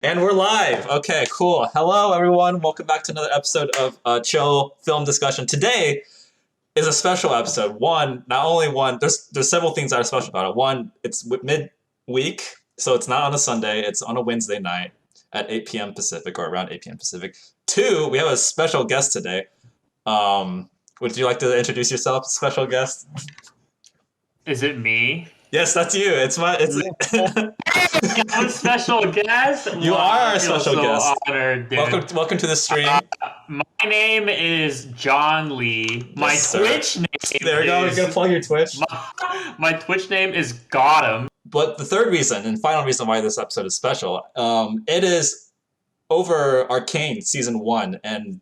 And we're live. Okay, cool. Hello, everyone. Welcome back to another episode of Chill Film Discussion. Today is a special episode. Not only one. There's several things that are special about it. One, it's midweek, so it's not on a Sunday. It's on a Wednesday night at 8 p.m. Pacific or around 8 p.m. Pacific. Two, we have a special guest today. Would you like to introduce yourself, special guest? Is it me? Yes, that's you. I'm a special guest. You are our special guest. Honored, dude. Welcome to the stream. My name is John Lee. My Yes, sir. Twitch name. There we go. We're gonna plug your Twitch. My Twitch name is Gotham. But the third reason and final reason why this episode is special, it is over Arcane season 1, and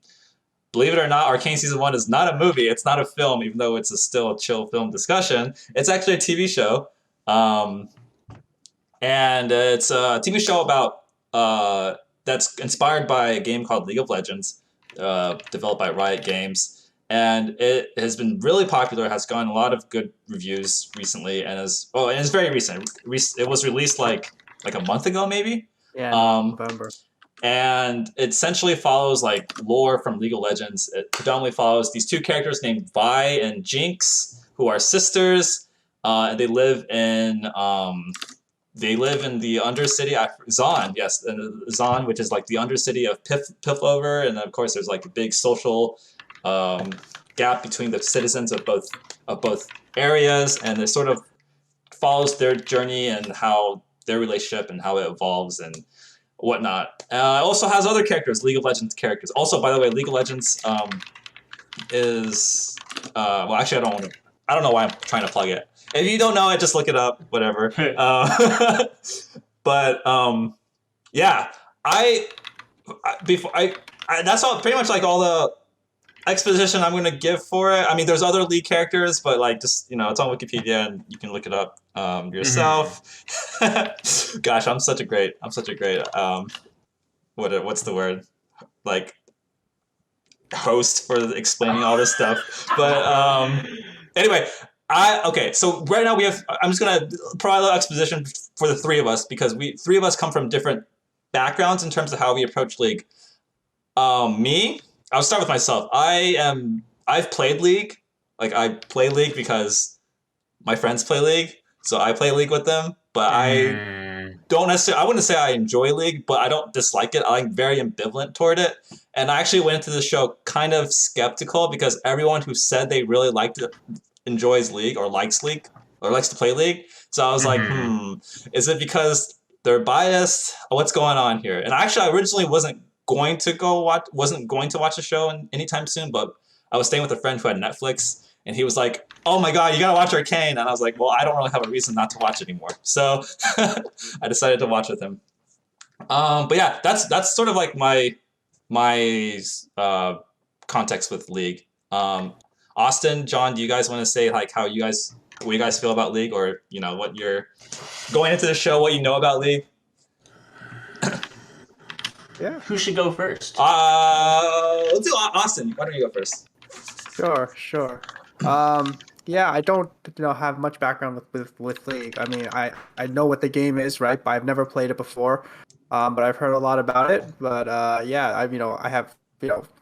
believe it or not, Arcane season 1 is not a movie. It's not a film, even though it's still a chill film discussion. It's actually a TV show. And it's a TV show about that's inspired by a game called League of Legends, developed by Riot Games, and it has been really popular. Has gotten a lot of good reviews recently, and it's very recent. It was released like a month ago, maybe. Yeah, November. And it essentially follows like lore from League of Legends. It predominantly follows these two characters named Vi and Jinx, who are sisters, and they live in the Undercity, Zaun, yes, Zaun, which is like the Undercity of Pifflover, and of course there's like a big social gap between the citizens of both areas, and it sort of follows their journey and how their relationship and how it evolves and whatnot. It also has other characters, League of Legends characters. Also, by the way, League of Legends is well, actually, I don't know why I'm trying to plug it. If you don't know it, just look it up, whatever. But yeah, that's all pretty much like all the exposition I'm gonna give for it. I mean, there's other lead characters, but like just it's on Wikipedia and you can look it up yourself. Mm-hmm. Gosh, I'm such a great what's the word, like, host for explaining all this stuff. But anyway. So right now I'm just going to provide a little exposition for the three of us, because three of us come from different backgrounds in terms of how we approach League. I'll start with myself. I've played League. Like, I play League because my friends play League, so I play League with them, but I wouldn't say I enjoy League, but I don't dislike it. I'm very ambivalent toward it. And I actually went into the show kind of skeptical, because everyone who said they really liked it enjoys League or likes to play League. So I was like, is it because they're biased? What's going on here? And actually, I originally wasn't going to watch the show anytime soon, but I was staying with a friend who had Netflix, and he was like, "Oh my God, you gotta watch Arcane!" And I was like, "Well, I don't really have a reason not to watch it anymore." So I decided to watch with him. But yeah, that's sort of like my context with League. Austin, John, do you guys want to say like what you guys feel about League, or what you're going into the show, what you know about League? Yeah. Who should go first? Let's do Austin. Why don't you go first? Sure. Yeah, I don't have much background with League. I mean, I know what the game is, right? But I've never played it before. But I've heard a lot about it. But yeah, I have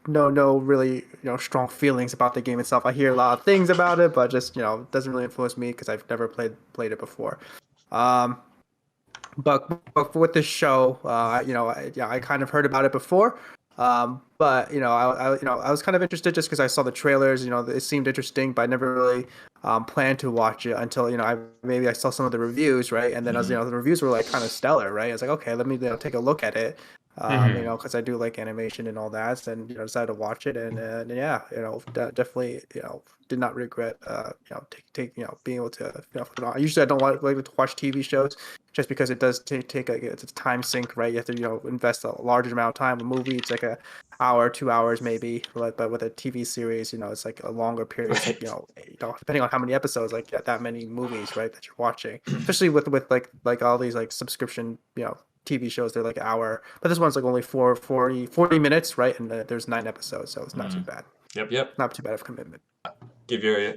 no really strong feelings about the game itself. I hear a lot of things about it, but just it doesn't really influence me because I've never played it before. But with this show, I kind of heard about it before. But I was kind of interested just because I saw the trailers. It seemed interesting, but I never really planned to watch it until I saw some of the reviews, right? And then the reviews were like kind of stellar, right? I was like, okay, let me take a look at it. Because I do like animation and all that, and decided to watch it, and yeah, definitely, did not regret, being able to, put it on. Usually, I don't like to watch TV shows just because it does take it's a time sink, right? You have to, invest a large amount of time. A movie, it's like an hour, 2 hours maybe, but with a TV series, it's like a longer period. It's like, depending on how many episodes, like that many movies, right, that you're watching, especially with like all these like subscription, TV shows, they're like an hour, but this one's like only 40 minutes, right? And there's 9 episodes, so it's not too bad. Yep. Not too bad of commitment. Give your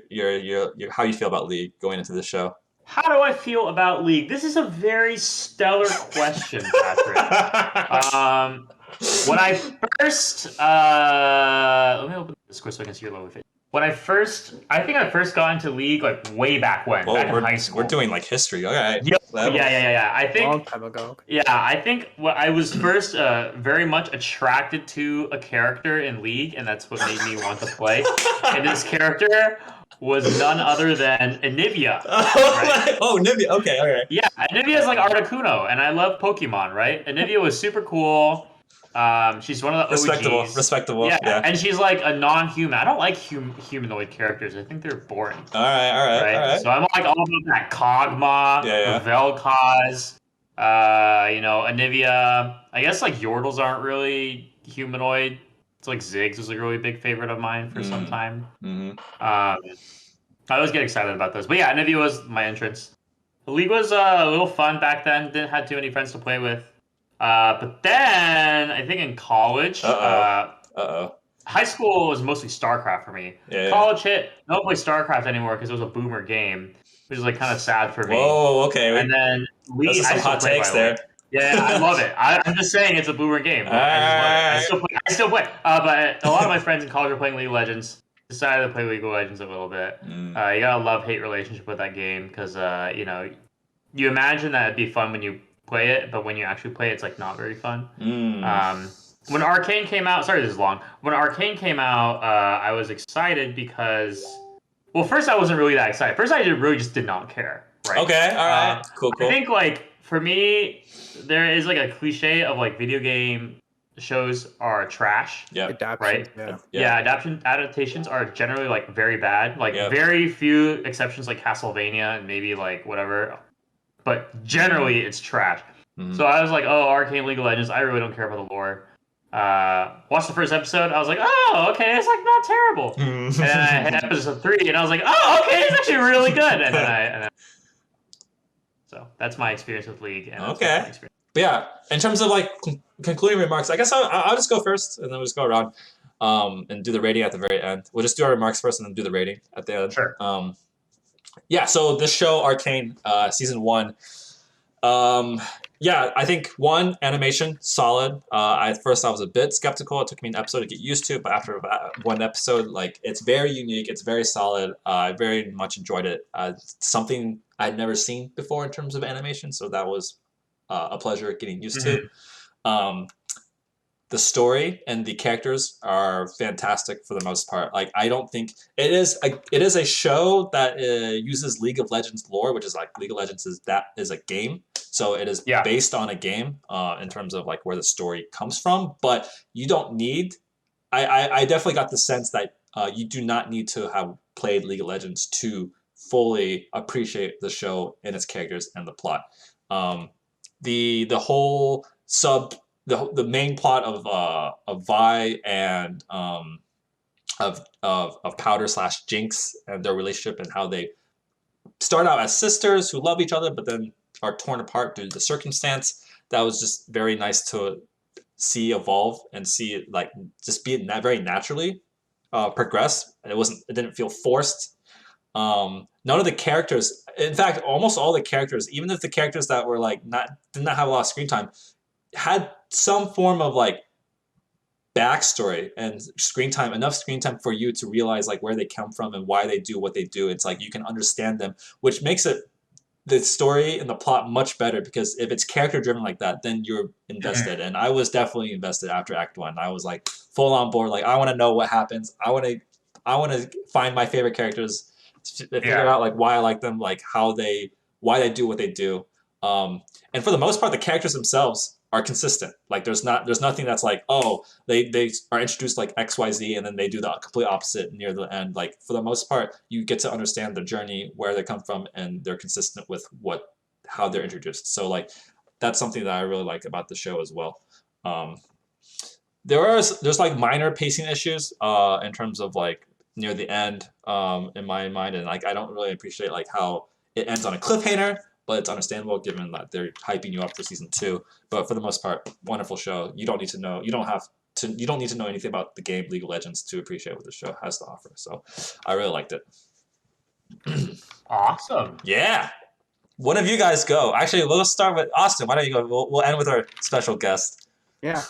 how you feel about League going into the show. How do I feel about League? This is a very stellar question, Patrick. When I first, let me open the Discord so I can see your logo face. I think I first got into League like way back when, back in high school. We're doing like history. All right. Yeah. I think Long time ago. Yeah, I think I was first very much attracted to a character in League, and that's what made me want to play. And this character was none other than Anivia. Right? Oh, Anivia. Okay, all right. Yeah, Anivia is like Articuno, and I love Pokemon, right? Anivia was super cool. She's one of the OGs. Respectable. Yeah, and she's like a non-human. I don't like humanoid characters. I think they're boring. All right. So I'm like all about that Kog'Maw, Vel'Koz, Anivia. I guess like Yordles aren't really humanoid. It's like Ziggs was like a really big favorite of mine for some time. I always get excited about those. But yeah, Anivia was my entrance. The League was a little fun back then. Didn't have too many friends to play with. But then I think in college, high school was mostly StarCraft for me. College hit, I don't play StarCraft anymore because it was a boomer game, which is like kind of sad for me. Whoa, okay. And then League, those are some hot takes there. Yeah, I love it. I'm just saying it's a boomer game. I still play. But a lot of my friends in college were playing League of Legends. Decided to play League of Legends a little bit. You got a love-hate relationship with that game because, you imagine that it'd be fun when you play it, but when you actually play it, it's like not very fun. When Arcane came out, sorry this is long. When Arcane came out, I was excited because, well, first I wasn't really that excited. First I really just did not care. Right? Okay, all right, cool. I think like for me, there is like a cliche of like video game shows are trash. Yeah. Right. Adaptations are generally like very bad. Like very few exceptions, like Castlevania and maybe like whatever. But generally, it's trash. So I was like, oh, Arcane League of Legends, I really don't care about the lore. Watched the first episode, I was like, oh, okay, it's like not terrible. And then I hit episode 3, and I was like, oh, okay, it's actually really good. And then so that's my experience with League. And okay. But yeah, in terms of like concluding remarks, I guess I'll just go first, and then we'll just go around and do the rating at the very end. We'll just do our remarks first, and then do the rating at the end. Sure. Yeah, so this show, Arcane, season 1. I think animation, solid. At first I was a bit skeptical. It took me an episode to get used to, but after one episode, like it's very unique, it's very solid. I very much enjoyed it. Something I'd never seen before in terms of animation, so that was a pleasure getting used to. The story and the characters are fantastic for the most part. Like I don't think it is a show that uses League of Legends lore, which is like League of Legends is a game, so it is based on a game in terms of like where the story comes from. But you don't need. I definitely got the sense that you do not need to have played League of Legends to fully appreciate the show and its characters and the plot. The whole the main plot of Vi and of Powder / Jinx and their relationship and how they start out as sisters who love each other but then are torn apart due to the circumstance. That was just very nice to see evolve and see it like just be very naturally progress. It didn't feel forced. None of the characters, in fact, almost all the characters, even if the characters that were like did not have a lot of screen time, had some form of like backstory and enough screen time for you to realize like where they come from and why they do what they do. It's like you can understand them, which makes the story and the plot much better, because if it's character driven like that, then you're invested. And I was definitely invested after Act 1. I was like full on board. Like I want to know what happens. I want to find my favorite characters, figure out like why I like them, like why they do what they do. And for the most part, the characters themselves are consistent. Like there's nothing that's like, oh, they are introduced like XYZ and then they do the complete opposite near the end. Like for the most part, you get to understand their journey, where they come from, and they're consistent with how they're introduced. So like that's something that I really like about the show as well. There's like minor pacing issues in terms of like near the end in my mind, and like I don't really appreciate like how it ends on a cliffhanger. But it's understandable given that they're hyping you up for season 2. But for the most part, wonderful show. You don't need to know. You don't need to know anything about the game League of Legends to appreciate what the show has to offer. So, I really liked it. Awesome. Yeah. one of you guys go. Actually, let's start with Austin. Why don't you go? We'll end with our special guest. Yeah,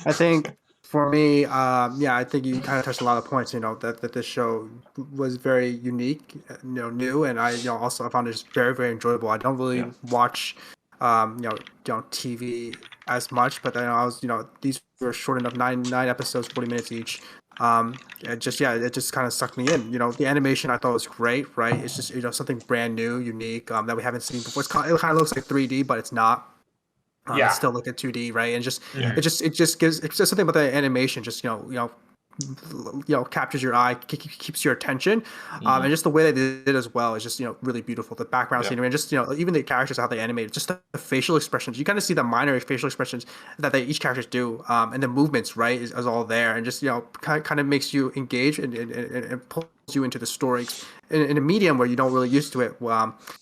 I think for me, I think you kind of touched a lot of points. That this show was very unique, new, and I found it just very, very enjoyable. I don't really watch, TV as much, but then I was, these were short enough, nine episodes, 40 minutes each. It just kind of sucked me in. The animation I thought was great, right? It's just something brand new, unique, that we haven't seen before. It kind of looks like 3D, but it's not. It's still like a 2D, right? And it just something about the animation, just captures your eye, keeps your attention, and just the way they did it as well is just really beautiful. The background scenery, and just even the characters, how they animate, just the facial expressions. You kind of see the minor facial expressions that each characters do, and the movements, right, is all there, and just kind of makes you engage and pulls you into the story in a medium where you don't really used to it,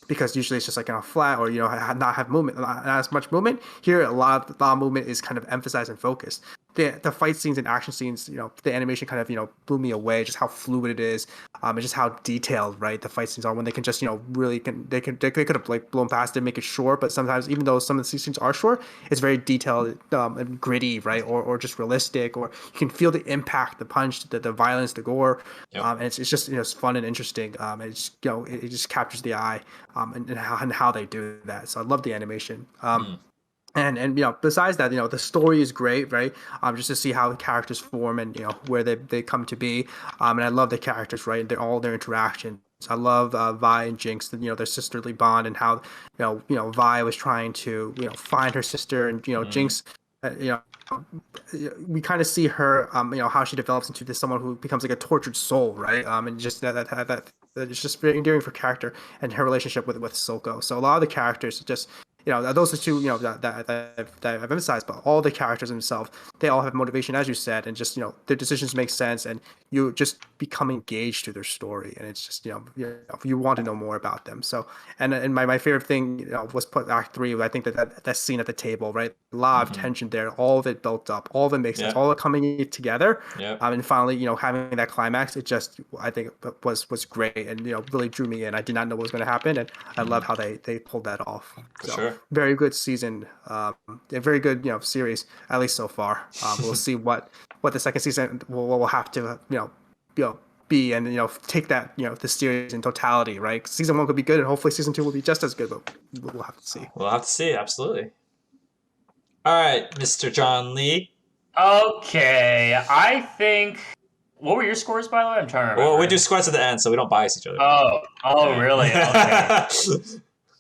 because usually it's just like flat or not have movement, not as much movement. Here, a lot of movement is kind of emphasized and focused. The fight scenes and action scenes, the animation kind of blew me away. Just how fluid it is, and just how detailed, right, the fight scenes are. When they can just really they could have like blown past it, make it short, but sometimes even though some of the scenes are short, it's very detailed and gritty, right, or just realistic, or you can feel the impact, the punch, the violence, the gore, and it's just it's fun and interesting. It's it just captures the eye, and how they do that. So I love the animation. And besides that, the story is great, right? Just to see how the characters form and where they come to be, and I love the characters, right? And all their interactions. I love Vi and Jinx, their sisterly bond, and how Vi was trying to find her sister, and Jinx, we kind of see her, how she develops into someone who becomes like a tortured soul, right? And just that it's just very endearing for character and her relationship with Silco. So a lot of the characters just. Those are two, that I've emphasized, but all the characters themselves, they all have motivation, as you said, and just, their decisions make sense, and you just become engaged to their story, and it's just, you want to know more about them. So, and my favorite thing, was Act 3. I think that scene at the table, right? A lot of tension there, all of it built up, all of it makes sense, all of it coming together, and finally, having that climax, it just, I think, was great, and really drew me in. I did not know what was going to happen, and I love how they pulled that off. For sure. Very good season, a very good series, at least so far. We'll see what the second season will have to be, and take that the series in totality, right? Season 1 could be good, and hopefully season 2 will be just as good, but we'll have to see. We'll have to see, absolutely. All right, Mr. John Lee. Okay, I think. What were your scores, by the way? I'm trying to remember. Well, we do scores at the end, so we don't bias each other. Oh, really? Okay.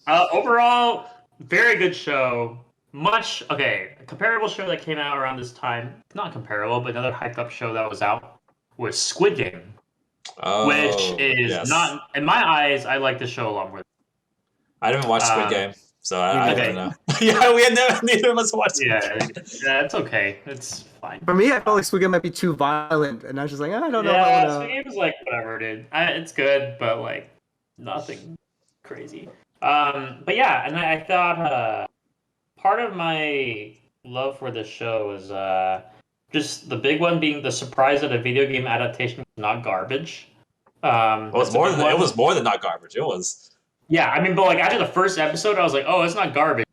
Overall, very good show. A comparable show that came out around this time, not comparable, but another hyped up show that was out was Squid Game. Which is not, in my eyes, I like the show a lot more. I didn't watch Squid Game, so I don't know. Yeah, we had neither of us watched it. Yeah, it's okay. It's fine. For me, I felt like Squid Game might be too violent, and I was just like, I don't know. Yeah, Squid Game is like, whatever, dude. It's good, but like, nothing crazy. But yeah, and I thought part of my love for this show is just the big one being the surprise that a video game adaptation was not garbage. It was more than not garbage. It was. Yeah, I mean, but like after the first episode, I was like, oh, it's not garbage.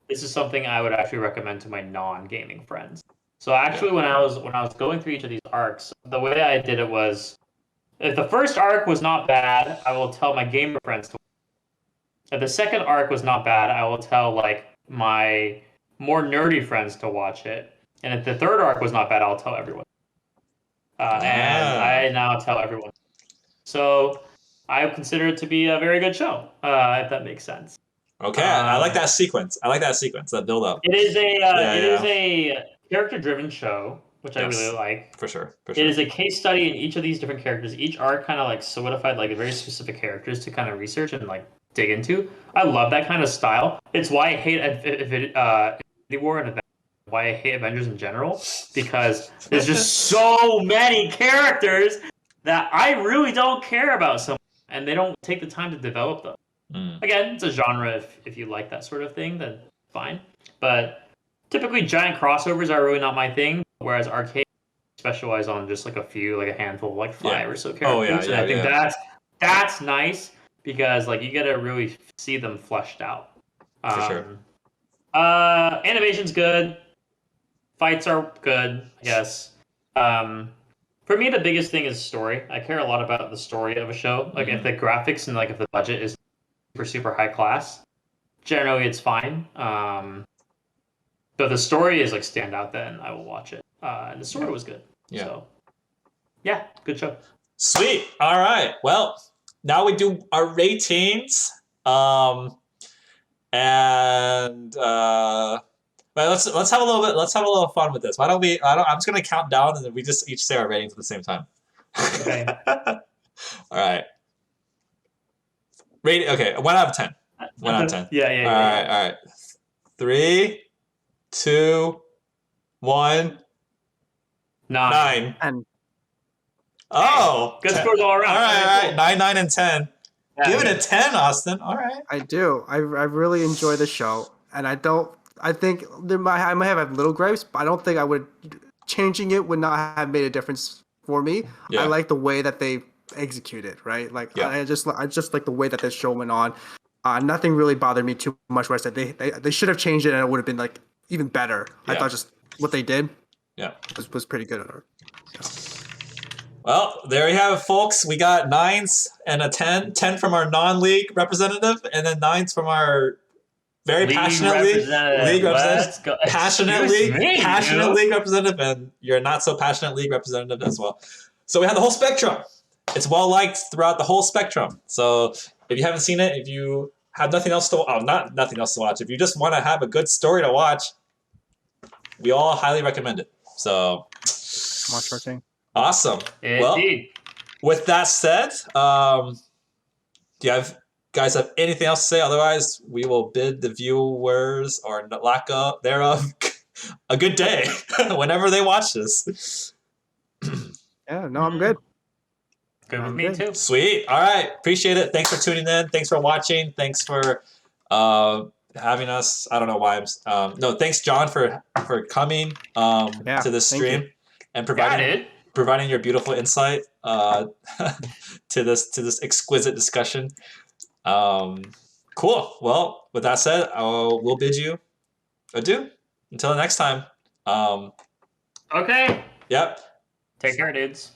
This is something I would actually recommend to my non-gaming friends. So actually, when I was going through each of these arcs, the way I did it was, if the first arc was not bad, I will tell my gamer friends to watch it. If the second arc was not bad, I will tell like my more nerdy friends to watch it. And if the third arc was not bad, I'll tell everyone. And I now tell everyone. So I consider it to be a very good show, if that makes sense. Okay, I like that sequence. That build up. It is a character-driven show, which I really like. For sure. It is a case study in each of these different characters. Each arc kind of like solidified like very specific characters to kind of research and like dig into. I love that kind of style. It's why I hate Infinity War and why I hate Avengers in general, because there's just so many characters that I really don't care about so much, and they don't take the time to develop them. Again, it's a genre. If you like that sort of thing, then fine. But typically, giant crossovers are really not my thing. Whereas Arcane specialize on just like a handful, like 5 or so characters. And I think that's nice. because like you gotta really see them fleshed out. For sure. Animation's good. Fights are good, I guess. For me, the biggest thing is story. I care a lot about the story of a show. Like if the graphics and like if the budget is super high class, generally it's fine. But if the story is like stand out, then I will watch it. And the story was good. Yeah. So yeah, good show. Sweet. All right. Well, now we do our ratings. But let's have a little fun with this. Why don't we? I'm just gonna count down, and then we just each say our ratings at the same time. Okay. All right. Rating. Okay. 1 out of 10. 1 out of 10. Yeah. All right. 3, 2, 1. 9. And Oh, good scores all around. All right, Okay, all right. cool. 9, 9, and 10. Yeah, Give it a 10, Austin. All right. I do. I really enjoy the show, and I think I might have little gripes, but I don't think I would. Changing it would not have made a difference for me. Yeah. I like the way that they execute it, right? Like Yeah. I just like the way that this show went on. Nothing really bothered me too much. Where I said they should have changed it, and it would have been like even better. Yeah. I thought just what they did, Yeah. was pretty good. Well, there you have it, folks. We got 9s and a 10. 10 from our non-league representative, and then 9s from our very passionate league representative. Passionate league representative, and your not so passionate league representative as well. So we have the whole spectrum. It's well liked throughout the whole spectrum. So if you haven't seen it, if you have nothing else to nothing else to watch, if you just want to have a good story to watch, we all highly recommend it. So Watch Arcane. Awesome. Indeed. Well, with that said, do you guys have anything else to say? Otherwise, we will bid the viewers or lack of thereof a good day whenever they watch this. Yeah, no, I'm good. Good with me too. Sweet. All right. Appreciate it. Thanks for tuning in. Thanks for watching. Thanks for having us. I don't know why I'm no, thanks John for coming to this stream and providing your beautiful insight to this exquisite discussion. Cool. Well, with that said, we'll bid you adieu until the next time. Okay. Yep. Take care, dudes.